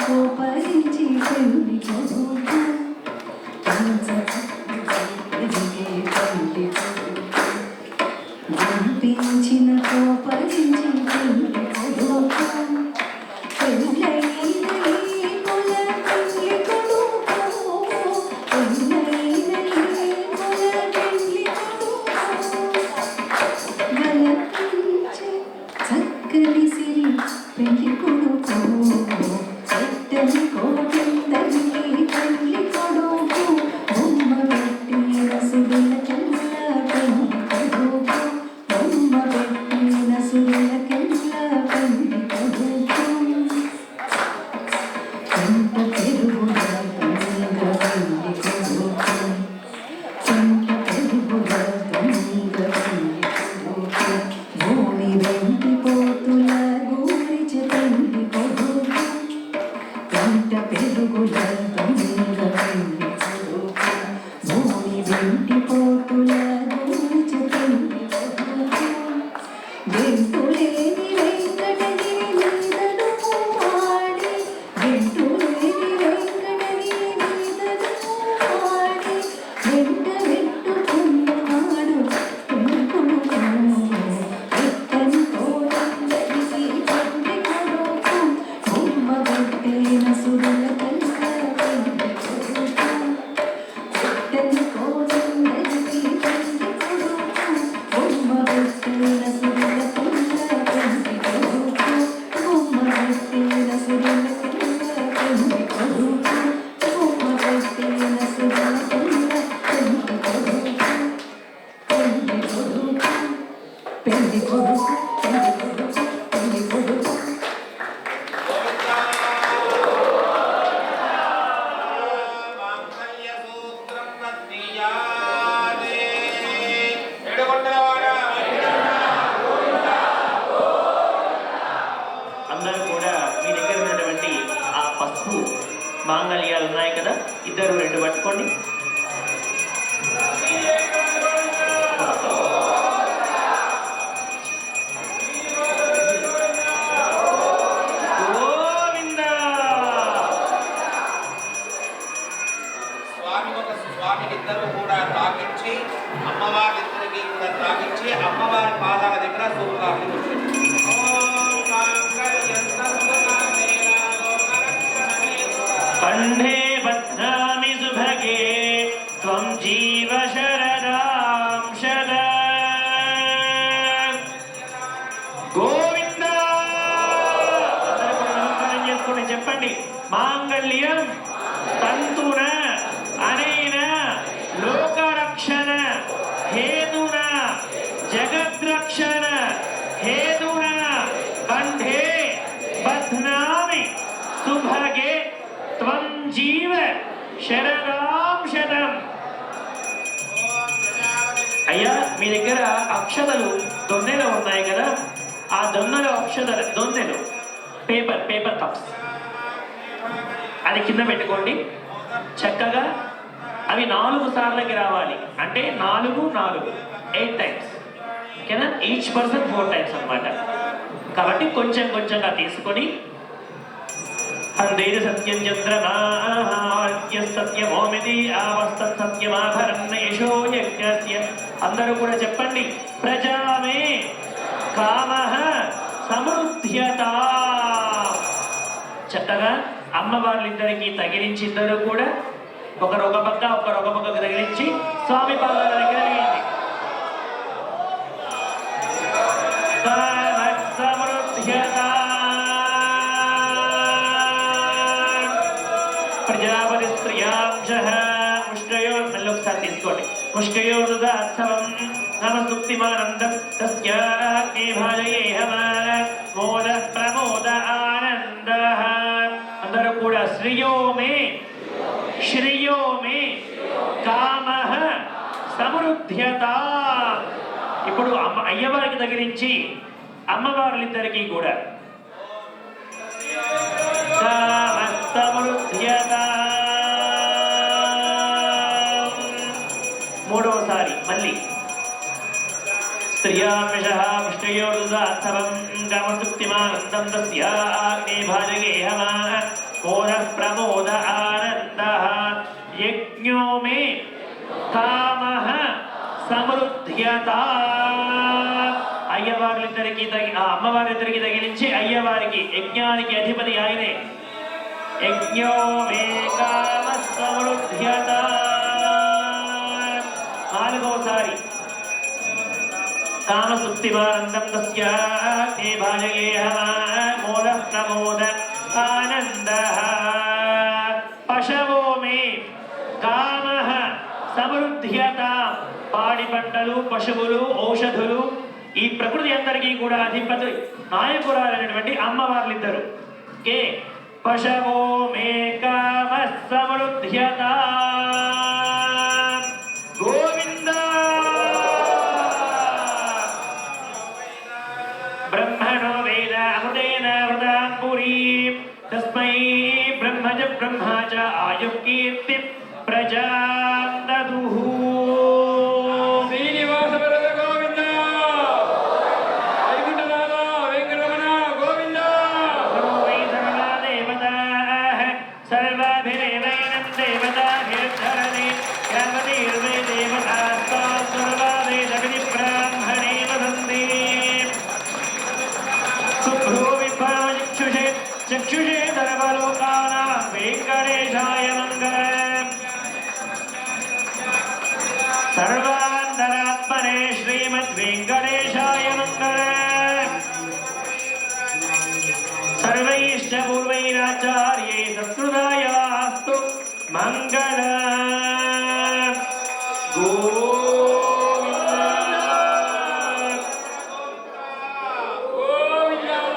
కోపరించి పెళ్లి పంపించిన కోపరించి పెళ్లి కొడుకు చెట్టని కోటిందని పెళ్లి కొడుకు బొమ్మ పెట్టి రసుడుల కెల్ల పెళ్లి కొడుకు బొమ్మ పెట్టి రసుడుల కెల్ల పెళ్లి కొడుకు కంట పెరుగుల దొంగ పెళ్లి కొడుకు కంట పెరుగుల దొంగ పెళ్లి కొడుకు భూమి వెంటి పోతుల పెళ్లి కొడుకు కంట పెరుగుల దొంగ పెళ్లి కొడుకు భూమి వెంటి పోతుల గూర్చ పెళ్లి కొడుకు గెంటులేని వెంకటగిరి మీదను వాడి గెంటులేని వెంకటగిరి మీదను వాడి వెంట పెట్టుకున్నాడు పెళ్లి కొడుకు ఎత్తని కోటందరికి పెళ్లి కొడుకు బొమ్మ పెట్టిన సుడుల కల్ల పెళ్లి కొడుకు ఎత్తని కోటందరికి పెళ్లి కొడుకు బొమ్మ పెట్టిన సుడుల కల్ల పెళ్లి కొడుకు బొమ్మ పెట్టిన సుడుల కల్ల పెళ్లి కొడుకు బొమ్మ పెట్టిన సుడుల కల్ల పెళ్లి కొడుకు పెళ్లి కొడుకు పెళ్లి కొడుకు పెళ్లి కొడుకు పెళ్లి కొడుకు అందరూ కూడా మీ దగ్గర ఉన్నటువంటి ఆ పసుపు మాంగళ్యాలు ఉన్నాయి కదా, ఇద్దరు రెండు పట్టుకోండి. స్వామికిద్దరు కూడా తాకించి అమ్మవారిద్దరికి కూడా తాకించి అమ్మవారి పాదాల దగ్గర సూర్యులు కంఠే బధ్నామి సుభగే త్వం జీవ శరదాం శద గోవింద. అందరూ కూడా నమస్కారం చేసుకోండి, చెప్పండి. మాంగళ్యం తంతున అనేన లోకరక్షణ హేతున జగద్రక్షణ హేతున కంఠే బధ్నామి సుభగే త్వం జీవ శరదాం శతం. అయ్యా, మీ దగ్గర అక్షతలు దొన్నెలు ఉన్నాయి కదా, ఆ దొన్నెలు దొన్నెలు పేపర్ కప్స్ అది కింద పెట్టుకోండి. చక్కగా అవి 4 సార్లకి రావాలి, అంటే 4 8 టైమ్స్. ఓకేనా? ఈచ్ పర్సన్ 4 టైమ్స్ అనమాట. కాబట్టి కొంచెం కొంచెంగా తీసుకొని అందేది సత్యం చంద్రమాహ్య సత్యమోమిది ఆవస్తత్ సత్యమాభరణేషో యజ్ఞస్య. అందరూ కూడా చెప్పండి. ప్రజామే కామః సమృద్ధ్యత. చక్కగా అమ్మవార్లిద్దరికీ తగిలించి ఇద్దరు కూడా ఒకరు ఒక పక్కకు తగిలించి స్వామి పాదాల దగ్గర వేయండి. సమృద్ధ్యత ప్రజాపతి స్త్రియాంశః ముష్కయోర్ మళ్ళీ ఒకసారి తీసుకోండి. ముష్కయోర్దాత్సవం నమస్తుక్తిమానందం తస్యాగ్నే భాజయేహమ మోద ప్రమోద ఆనందః. అందరూ కూడా శ్రియో మే కామః సమృద్ధ్యత. ఇప్పుడు అయ్యవారికి తగిలించి అమ్మవార్లిద్దరికీ కూడా సమృద్ధ్యత. మూడవసారి మళ్ళీ స్త్రియామిషః ముష్కయోర్దాత్సవం కామస్తుక్తిమానందం తస్యాగ్నే భాజయేహమ मोदः प्रमोद आनन्दः यज्ञो मे कामः సమృద్ధ్యతా అయ్యవార్లిద్దరికి అమ్మవారిద్దరికి తగిలించి అయ్యవారికి యజ్ఞానికి అధిపతి ఆయనే యజ్ఞో మే కామ సమృద్ధ్యత నాలుగోసారి కామసుప్తిమానందం తస్యాగ్నే భాజయేహ మోద ప్రమోద ఆనందః పశవో మే కామః సమృద్ధ్యత పాడి పంటలు పశువులు ఔషధులు ఈ ప్రకృతి అందరికీ కూడా అధిపతి నాయకురాలైనటువంటి అమ్మవార్లిద్దరు కే పశవో మే కామ సమృద్ధ్యత గోవింద బ్రహ్మణో వేద అమృతేన వృతాం పురీం తస్మై బ్రహ్మజ బ్రహ్మా చ ఆయు కీర్తి ప్రజాం దదుః శ్రీనివాస వరద గోవింద వైకుంఠనాథ వెంకటరమణ గోవింద వై సర్వా దేవతాః సర్వాభిరేవైనం దేవతాభిర్ధరణి యావతీర్వై దేవతాస్తాం సర్వా వేదవిధి బ్రాహ్మణే వదంతి శుభ్రో విభ్రమచక్షుషే చక్షుషే సర్వలోకానాం వెంకటేశాయ మంగళం सर्वान्तरात्मने श्रीमद्वेङ्कटेशाय मङ्गलम् सर्वैश्च पूर्वैराचार्यै संस्कृतायास्तु मङ्गलम्